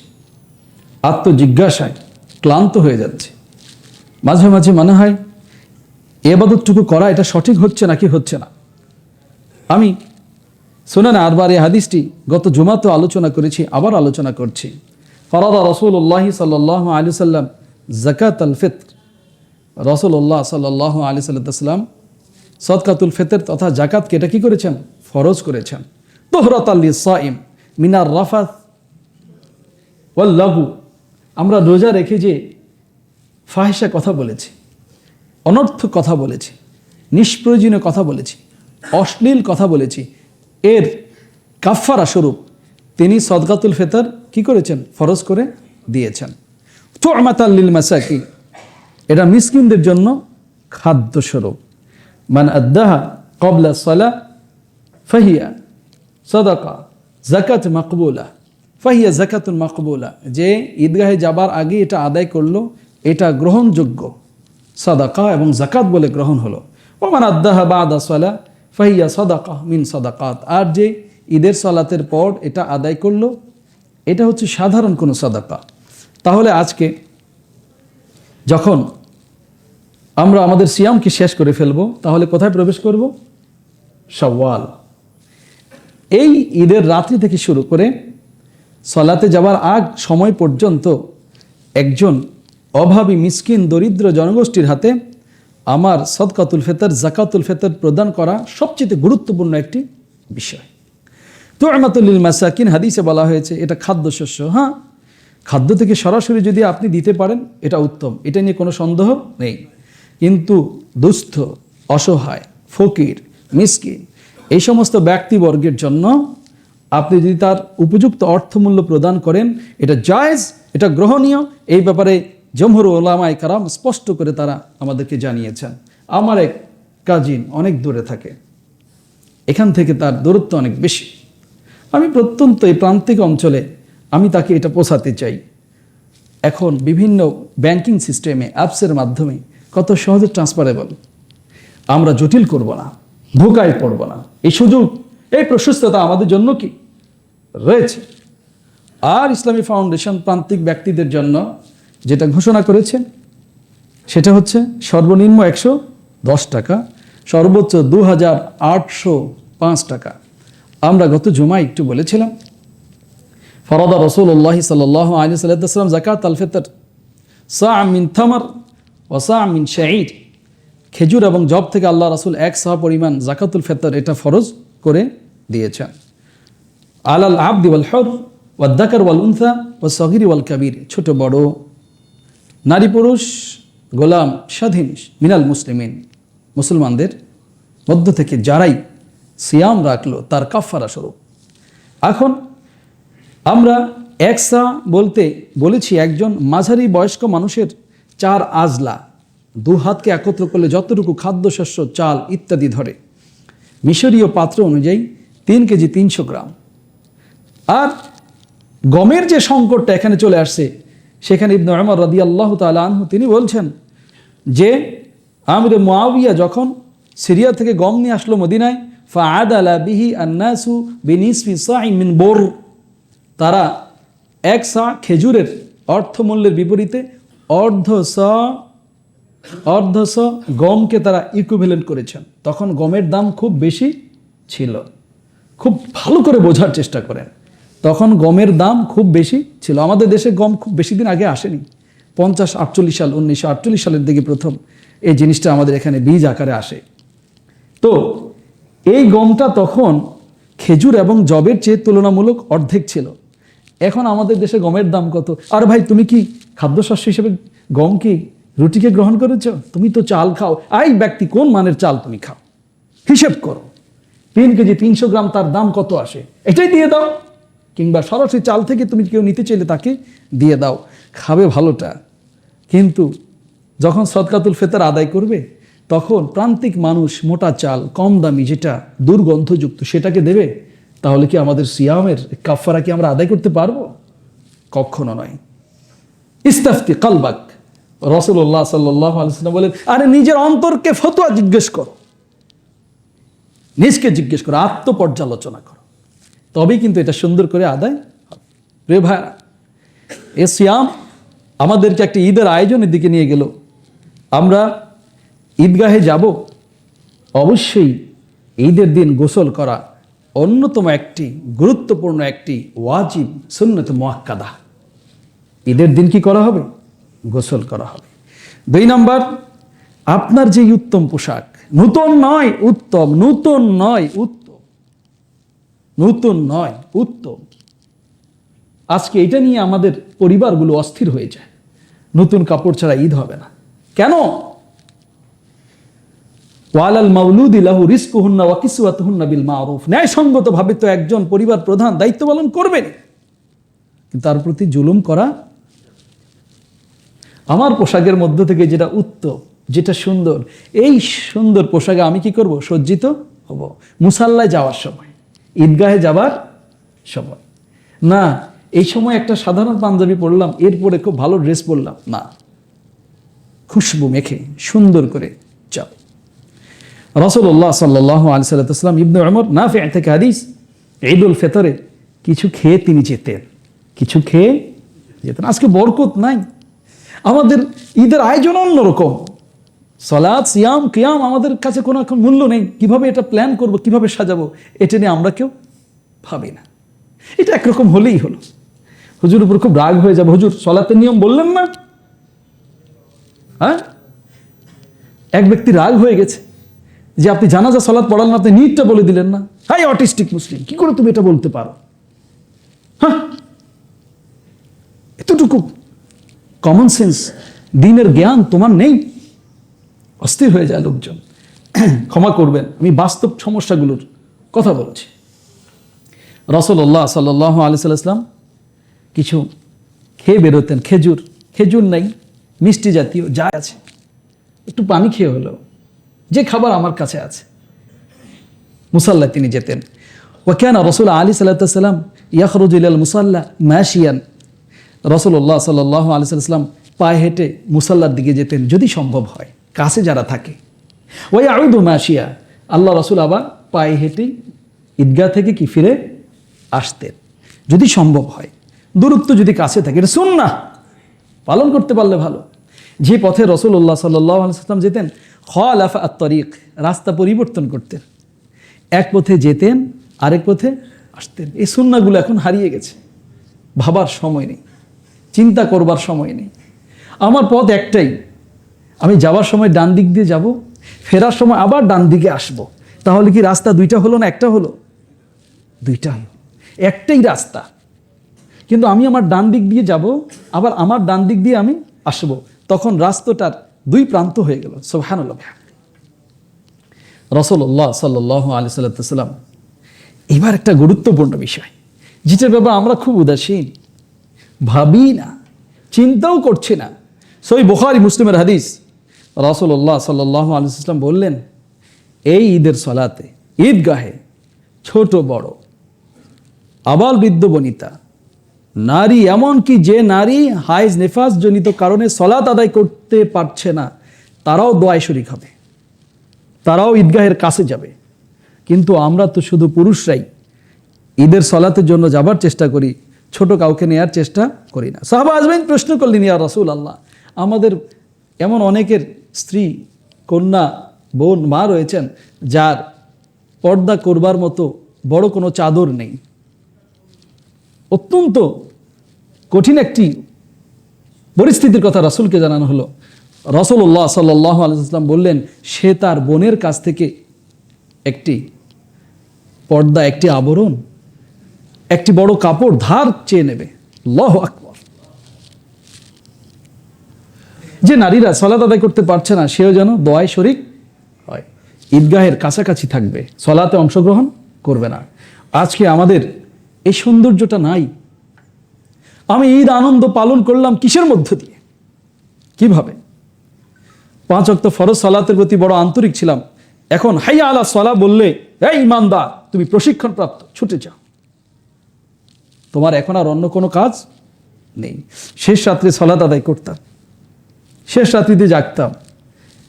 আত্মজিজ্ঞাসায় ক্লান্ত হয়ে যাচ্ছে। মাঝে মাঝে মনে হয় এবাদতটুকু করা এটা সঠিক হচ্ছে নাকি হচ্ছে না। আমি শুনেন আরবার এই হাদিসটি গত জুমাতে আলোচনা করেছি, আবার আলোচনা করছি। ফরাদা রাসূলুল্লাহ সাল্লাল্লাহু আলাইহি সাল্লাম যাকাত আল ফিত্র, রাসূলুল্লাহ সাল্লাল্লাহু আলাইহি সাল্লাম সদকাতুল ফিতর তথা জাকাতকে এটা কি করেছেন? ফরজ করেছেন। তুহরাতাল লিসাইম মিনার রাফাত ওয়াল লাগু। আমরা রোজা রেখে যে ফাহিশা কথা বলেছি, অনর্থক কথা বলেছি, নিষ্প্রয়োজনীয় কথা বলেছি, অশ্লীল কথা বলেছি, এর কাফফারা স্বরূপ তিনি সদকাতুল ফিতর কি করেছেন? ফরজ করে দিয়েছেন। তু'মাতাল লিল মাসাকিন, এটা মিসকিনদের জন্য খাদ্য স্বরূপ। মান আদ্দাহা ক্বাবলা সালাহ ফাহিয়া সাদাকা যাকাত মাকবুলা, ফাহিয়া যাকাতুন মাকবুলা। যে ঈদগাহে যাবার আগে এটা আদায় করলো, এটা গ্রহণযোগ্য সাদাকা এবং যাকাত বলে গ্রহণ হলো। ওমান আদ্দাহা বাদা সালাহ ফাহিয়া সাদাকা মিন সাদাকাত। আর যে ঈদের সালাতের পর এটা আদায় করলো, এটা হচ্ছে সাধারণ কোনো সাদাকা। তাহলে আজকে যখন আমরা আমাদের সিয়ামকে শেষ করে ফেলবো, তাহলে কোথায় প্রবেশ করব? শাওয়াল। এই ঈদের রাত্রি থেকে শুরু করে সালাতে যাবার আগ সময় পর্যন্ত একজন অভাবী মিসকিন দরিদ্র জনগোষ্ঠীর হাতে আমার সদকাতুল ফিতর যাকাতুল ফিতর প্রদান করা সবচেয়ে গুরুত্বপূর্ণ একটি বিষয়। তু'মাতুল লিল মাসাকিন, হাদিসে বলা হয়েছে এটা খাদ্যশস্য। হ্যাঁ, খাদ্য থেকে সরাসরি যদি আপনি দিতে পারেন এটা উত্তম, এটা নিয়ে কোনো সন্দেহ নেই। কিন্তু দুস্থ, অসহায়, ফকির, মিসকিন এই সমস্ত ব্যক্তিবর্গের জন্য আপনি যদি তার উপযুক্ত অর্থমূল্য প্রদান করেন, এটা জায়েজ, এটা গ্রহণীয়। এই ব্যাপারে জমহুর উলামায়ে কেরাম স্পষ্ট করে তারা আমাদেরকে জানিয়েছেন। আমার এক কাজিন অনেক দূরে থাকে, এখান থেকে তার দূরত্ব অনেক বেশি। আমি প্রত্যন্ত এই প্রান্তিক অঞ্চলে আমি তাকে এটা পৌঁছাতে চাই। এখন বিভিন্ন ব্যাংকিং সিস্টেমে অ্যাপসের মাধ্যমে কত সহজে ট্রান্সফারেবল, আমরা জটিল করব না, ধোকায় পড়ব না। এই সুযোগ, এই প্রশস্ততা আমাদের জন্য কি রয়েছে। আর ইসলামী ফাউন্ডেশন প্রান্তিক ব্যক্তিদের জন্য যেটা ঘোষণা করেছেন সেটা হচ্ছে সর্বনিম্ন 110 টাকা, সর্বোচ্চ 2805 টাকা। আমরা গত জুমায় একটু বলেছিলাম, ফরাদা রাসূলুল্লাহ সাল্লাল্লাহু আলাইহি ওয়াসাল্লাম যাকাত আল ফিতর সা' মিন তামার ওয়া সা' মিন শাঈর। খেজুর এবং জব থেকে আল্লাহ রাসূল 1 সা' পরিমাণ যাকাতুল ফিতর এটা ফরজ করে দিয়েছেন। আলাল আবদি ওয়াল হুর ওয়াদ যাকার ওয়াল উনসা ওয়াস সগীর ওয়াল কাবীর, ছোট বড়, নারী পুরুষ, গোলাম, স্বাধীন, মিনাল মুসলিমিন, মুসলমানদের মধ্য থেকে যারাই সিয়াম রাখলো তার কাফারা স্বরূপ। এখন আমরা একসা বলতে বলেছি একজন মাঝারি বয়স্ক মানুষের 4 আজলা, 2 হাতকে একত্র করলে যতটুকু খাদ্যশস্য, চাল ইত্যাদি ধরে, মিশরীয় পাত্র অনুযায়ী 3 কেজি 300 গ্রাম। আর গমের যে সংকটটা এখানে চলে আসছে, সেখানে ইবনে উমর রাদিয়াল্লাহু তাআলা আনহু তিনি বলছেন যে আমির মুআবিয়া যখন সিরিয়া থেকে গম নিয়ে আসলো মদিনায়, ফাআদালা বিহি আন্নাসু বিনিসফি সা'i মিন বুর, তারা 1 সা খেজুরের অর্থমূল্যের বিপরীতে অর্ধ সা গমকে তারা ইকুইভ্যালেন্ট করেছেন। তখন গমের দাম খুব বেশি ছিল। খুব ভালো করে বোঝার চেষ্টা করেন, তখন গমের দাম খুব বেশি ছিল। আমাদের দেশে গম খুব বেশি দিন আগে আসেনি, 50-48 সাল, 1948 সালের দিকে প্রথম এই জিনিসটা আমাদের এখানে বীজ আকারে আসে। তো এই গমটা তখন খেজুর এবং জবের চেয়ে তুলনামূলক অর্ধেক ছিল। এখন আমাদের দেশে গমের দাম কত? আর ভাই, তুমি কি খাদ্যশস্য হিসেবে গম কি রুটিকে গ্রহণ করেছ? তুমি তো চাল খাও। এই ব্যক্তি, কোন মানের চাল তুমি খাও? হিসেব করো, 3 কেজি 300 গ্রাম তার দাম কত আসে, এটাই দিয়ে দাও। কিংবা সরাসরি চাল থেকে তুমি কেউ নিতে চাইলে তাকে দিয়ে দাও, খাবে ভালোটা। কিন্তু যখন সদকাতুল ফিতর আদায় করবে, তখন প্রান্তিক মানুষ মোটা চাল, কম দামি, যেটা দুর্গন্ধযুক্ত, সেটাকে দেবে। তাহলে কি আমাদের সিয়ামের কাফারা কি আমরা আদায় করতে পারবো? কখনো নয়। ইস্তাফতি কালবাক, রাসূলুল্লাহ সাল্লাল্লাহু আলাইহি ওয়াসাল্লাম বলেন, আরে নিজের অন্তরকে ফতোয়া জিজ্ঞেস করো, নিজকে জিজ্ঞেস করো, আত্মপর্যালোচনা করো, তবেই কিন্তু এটা সুন্দর করে আদায় হবে। প্রিয় ভাইরা, এ সিয়াম আমাদেরকে একটা ঈদের আয়োজনের দিকে নিয়ে গেল। আমরা ঈদগাহে যাব, অবশ্যই ঈদের দিন গোসল করা অন্যতম একটি গুরুত্বপূর্ণ একটি ওয়াজিব সুন্নত মুআক্কাদা। ঈদের দিন কি করা হবে? গোসল করা হবে। 2 নাম্বার, আপনার যে উত্তম পোশাক, নতুন নয় উত্তম, নতুন নয় উত্তম, নতুন নয় উত্তম। আজকে এটা নিয়ে আমাদের পরিবারগুলো অস্থির হয়ে যায়, নতুন কাপড় ছাড়া ঈদ হবে না। কেন? ওয়ালাল মাউলুদি লাহু রিজকুহুন্না ওয়া কিসওয়াতুহুন্না বিল মারুফ। ন্যায়সঙ্গতভাবে তো একজন পরিবার প্রধান দায়িত্ব পালন করবেন, কিন্তু তার প্রতি জুলুম করা। আমার পোশাকের মধ্য থেকে যেটা উত্তম, যেটা সুন্দর, এই সুন্দর পোশাকে আমি কি করব? সজ্জিত হব মুসাল্লায় যাওয়ার সময়, ঈদগাহে যাবার সময়। না এই সময় একটা সাধারণ পাঞ্জাবি পরলাম, এরপরে খুব ভালো ড্রেস পরলাম না, খুশবু মেখে সুন্দর করে যাও। রাসূলুল্লাহ সাল্লাল্লাহু আলাইহি ওয়াসাল্লাম ইবনে উমর নাফি' থেকে হাদিস, ঈদুল ফিতরে কিছু খেয়ে তিনি যেতেন, কিছু খেয়ে যেতেন। আজকে বরকত নাই, আমাদের ঈদের আয়োজন অন্যরকম, সালাত সিয়াম কিয়াম আমাদের কাছে কোনো এখন মূল্য নেই। কিভাবে এটা প্ল্যান করব, কিভাবে সাজাবো, এটা নিয়ে আমরা কেউ ভাবি না। এটা একরকম হলেই হলো, হুজুর উপর খুব রাগ হয়ে যাবে, হুজুর সালাতের নিয়ম বললেন না। হ্যাঁ, এক ব্যক্তি রাগ হয়ে গেছে যে আপনি জানাজা সালাত পড়ালেন, আপনি নিয়তটা বলে দিলেন না। হাই অটিস্টিক মুসলিম, কি করে তুমি এটা বলতে পারো? হ্যাঁ, এতটুকু কমন সেন্স, দিনের জ্ঞান তোমার নেই। অস্থির হয়ে যায় লোকজন। ক্ষমা করবেন, আমি বাস্তব সমস্যাগুলোর কথা বলছি। রাসূলুল্লাহ সাল্লাল্লাহু আলাইহি ওয়াসাল্লাম কিছু খেয়ে বেরোতেন, খেজুর নাই, মিষ্টি জাতীয় যা আছে, একটু পানি খেয়ে হলো, যে খাবার আমার কাছে আছে, মুসাল্লায় তিনি যেতেন। ওয়া কানা রাসূল আলাইহিস সালাতু ওয়াস সালাম ইয়াখরুজু ইলাল মুসাল্লা মাশিয়ান। রাসূলুল্লাহ সাল্লাল্লাহু আলাইহি ওয়াসাল্লাম পায়ে হেঁটে মুসাল্লার দিকে যেতেন যদি সম্ভব হয়, কাছে যারা থাকে। ওয়া ইয়াউদু মাশিয়া, আল্লাহ রাসূল আবার পায়ে হেঁটে ঈদগাহ থেকে কি ফিরে আসতেন যদি সম্ভব হয়, দূরত্ব যদি কাছে থাকে। এটা সুন্নাহ, পালন করতে পারলে ভালো। যে পথে রাসূলুল্লাহ সাল্লাল্লাহু আলাইহি ওয়াসাল্লাম যেতেন, খালাফা আত-তরিক, রাস্তা পরিবর্তন করতেন, এক পথে যেতেন আরেক পথে আসতেন। এই সুন্নাহগুলো এখন হারিয়ে গেছে, ভাবার সময় নেই, চিন্তা করবার সময় নেই। আমার পথ একটাই, আমি যাওয়ার সময় ডান দিক দিয়ে যাব, ফেরার সময় আবার ডান দিকে আসব। তাহলে কি রাস্তা দুইটা হলো না একটা হলো? দুইটা হলো, একটাই রাস্তা। কিন্তু আমি আমার ডান দিক দিয়ে যাব, আবার আমার ডান দিক দিয়ে আমি আসব, তখন রাস্তাটার দুই প্রান্ত হয়ে গেল। সুবহানাল্লাহ। রাসূলুল্লাহ সাল্লাল্লাহু আলাইহি ওয়াসাল্লাম এবার একটা গুরুত্বপূর্ণ বিষয়, যেটার ব্যাপারে আমরা খুব উদাসীন, ভাবি না, চিন্তাও করছি না। সহিহ বুখারী মুসলিমের হাদিস, রাসূলুল্লাহ সাল্লাল্লাহু আলাইহি ওয়াসাল্লাম বললেন, এই ঈদের সালাতে ঈদগাহে ছোট বড়, আবাল বৃদ্ধ বনিতা, নারী, এমনকি যে নারী হাইজ নেফাস জনিত কারণে সালাত আদায় করতে পারছে না, তারাও দোয়ায় শরীক হবে, তারাও ঈদগাহের কাছে যাবে। কিন্তু আমরা তো শুধু পুরুষরাই ঈদের সালাতের জন্য যাবার চেষ্টা করি, ছোট কাউকে নেয়ার চেষ্টা করি না। সাহাবা আজমাইন প্রশ্ন করলেন, ইয়া রাসূলুল্লাহ, আমাদের এমন অনেকের স্ত্রী, কন্যা, বোন, মা রয়েছেন যার পর্দা করবার মতো বড় কোনো চাদর নেই। অত্যন্ত কঠিন একটি পরিস্থিতির কথা রাসূলকে জানানো হলো। রাসূলুল্লাহ সাল্লাল্লাহু আলাইহি ওয়াসাল্লাম বললেন, সে তার বোনের কাছ থেকে একটি পর্দা, একটি আবরণ, একটি বড় কাপড় ধার চেয়ে নেবে। আল্লাহু আকবার। যে নারীরা সালাত আদায় করতে পারছে না, সেও যেন দোয়ায় শরীক হয়, ঈদগাহের কাছাকাছি থাকবে, সালাতে অংশগ্রহণ করবে না। আজকে আমাদের এই সৌন্দর্যটা নাই। আমি ঈদ আনন্দ পালন করলাম কিসের মধ্য দিয়ে, কিভাবে? 5 ওয়াক্ত ফরজ সালাতের প্রতি বড় আন্তরিক ছিলাম, এখন হাইয়া আলা সালাহ বললে, এই ইমানদার, তুমি প্রশিক্ষণপ্রাপ্ত, ছুটে যাও, তোমার এখন আর অন্য কোনো কাজ নেই। শেষ রাত্রে সালাত আদায় করতাম, শেষ রাত্রিতে জাগতাম,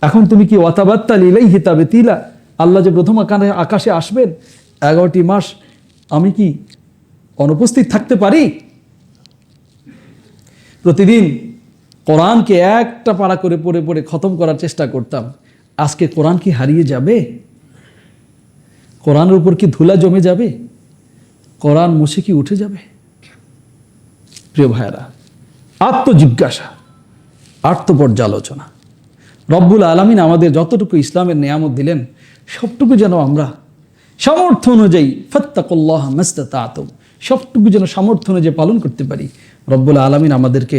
এখন তুমি কি ওয়াতাবাত্তাল ইলাইহি তাবতিলা, আল্লাহ যে প্রথম আকাশে আসবেন, 11টি মাস আমি কি অনুপস্থিত থাকতে পারি? প্রতিদিন কোরআনকে একটা পারা করে পড়ে পড়ে খতম করার চেষ্টা করতাম। আজকে কোরআন কি হারিয়ে যাবে? কোরআনের উপর কি ধুলা জমে যাবে? কোরআন মুছে কি উঠে যাবে? প্রিয় ভাইয়েরা, আত্মজিজ্ঞাসা, আত্মপর্যালোচনা। রব্বুল আলামিন আমাদের যতটুকু ইসলামের নিয়ামত দিলেন সবটুকু যেন আমরা সামর্থ্য অনুযায়ী ফাত্তাকুল্লাহ মাস্তাতাতুম, সবটুকু যেন সামর্থ্য অনুযায়ী পালন করতে পারি। রব্বুল আলামিন আমাদেরকে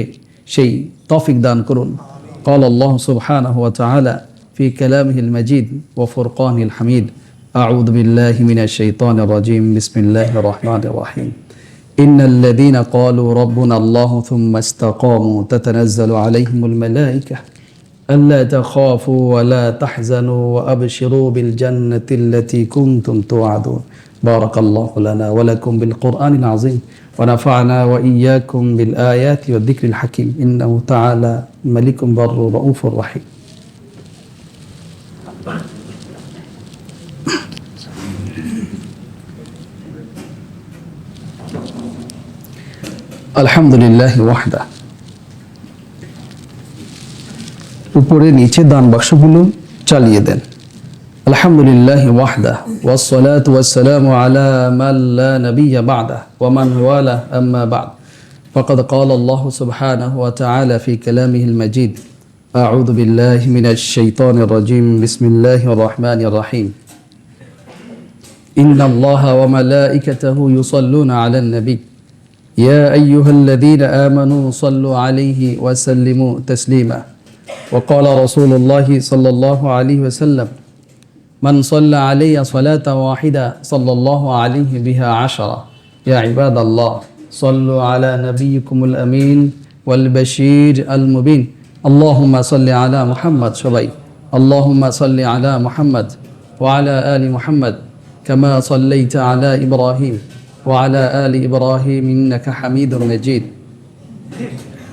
সেই তৌফিক দান করুন। قال الله سبحانه وتعالى في كلامه المجيد وفرقانه الحميد أعوذ بالله من الشيطان الرجيم بسم الله الرحمن الرحيم إن الذين قالوا ربنا الله ثم استقاموا تتنزل عليهم الملائكة ألا تخافوا ولا تحزنوا وأبشروا بالجنة التي كنتم توعدون بارك الله لنا ولكم بالقرآن العظيم ونفعنا وإياكم بالآيات والذكر الحكيم إنه تعالى ملك بر رؤوف رحيم الحمد لله وحده উপরে নিচে দান বাক্সগুলো চালিয়ে দেন। আলহামদুলিল্লাহি ওয়াহদা ওয়াসসালাতু ওয়াসসালামু আলা মান লা নাবিয়্যা বা'দা ওয়া মান ওয়ালা আম্মা বা'দ ফাকাদ ক্বালা আল্লাহু সুবহানাহু ওয়া তাআলা ফি কালামিহিল মাজিদ আউযু বিল্লাহি মিনাশ শাইতানির রাজীম বিসমিল্লাহির রাহমানির রাহিম ইন্নাল্লাহা ওয়া মালাইকাতাহু ইউসাল্লুনা আলান নবী ইয়া আইয়ুহাল্লাযীনা আমানু সাল্লু আলাইহি ওয়া সাল্লিমু তাসলিমা وقال رسول الله صلى الله عليه وسلم من صلى علي صلاة واحدة صلى الله عليه بها 10 يا عباد الله صلوا على نبيكم الأمين والبشير المبين اللهم صل على محمد شبي اللهم صل على محمد وعلى آل محمد كما صليت على إبراهيم وعلى آل إبراهيم إنك حميد مجيد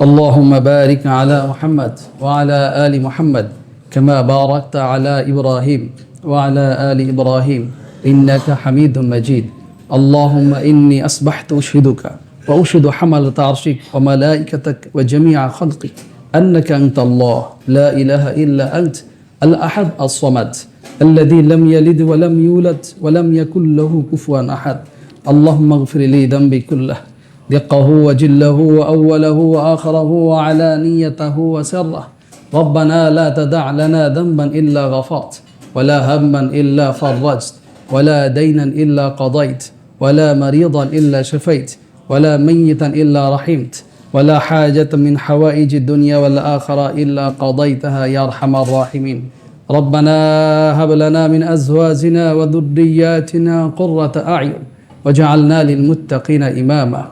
اللهم بارك على محمد وعلى آل محمد كما باركت على إبراهيم وعلى آل إبراهيم إنك حميد مجيد اللهم إني أصبحت أشهدك وأشهد حملة عرشك وملائكتك وجميع خلقك أنك أنت الله لا إله إلا أنت الأحد الصمد الذي لم يلد ولم يولد ولم يكن له كفوا أحد اللهم اغفر لي ذنبي كله دقه وجله وأوله وآخره وعلانيته وسره ربنا لا تدع لنا ذنبا إلا غفرت ولا هما إلا فرجت ولا دينا إلا قضيت ولا مريضا إلا شفيت ولا ميتا إلا رحمت ولا حاجة من حوائج الدنيا والآخرة إلا قضيتها يا أرحم الراحمين ربنا هب لنا من أزواجنا وذرياتنا قرة أعين وجعلنا للمتقين إماما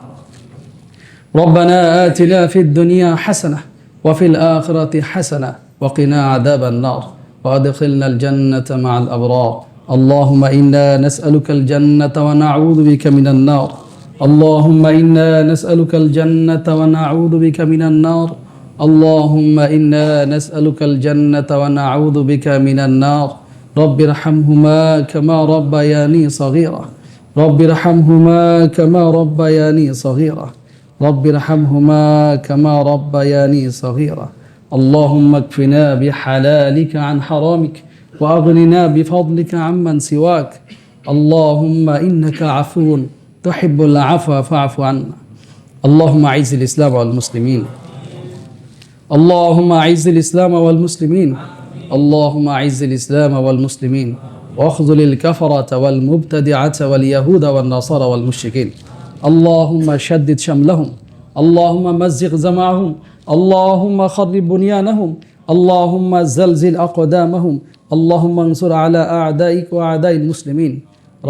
ربنا آتنا في الدنيا حسنة وفي الآخرة حسنة وقنا عذاب النار وأدخلنا الجنة مع الأبرار اللهم إنا نسألك الجنة ونعوذ بك من النار اللهم إنا نسألك الجنة ونعوذ بك من النار اللهم إنا نسألك الجنة ونعوذ بك من النار رب ارحمهما كما ربياني صغيرا رب ارحمهما كما ربياني صغيرا رب ارحمهما كما ربياني صغيرا اللهم اكفنا بحلالك عن حرامك وأغننا بفضلك عمن سواك اللهم إنك عفو تحب العفو فاعف عنا اللهم أعز الإسلام والمسلمين اللهم أعز الإسلام والمسلمين اللهم أعز الإسلام والمسلمين واخذل الكفرة والمبتدعة واليهود والنصارى والمشركين اللهم شدد شملهم اللهم مزق جمعهم اللهم خرب بنيانهم اللهم زلزل أقدامهم اللهم انصر على أعدائك وأعداء المسلمين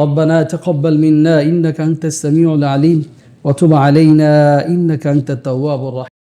ربنا تقبل منا إنك أنت السميع العليم وتب علينا إنك أنت التواب الرحيم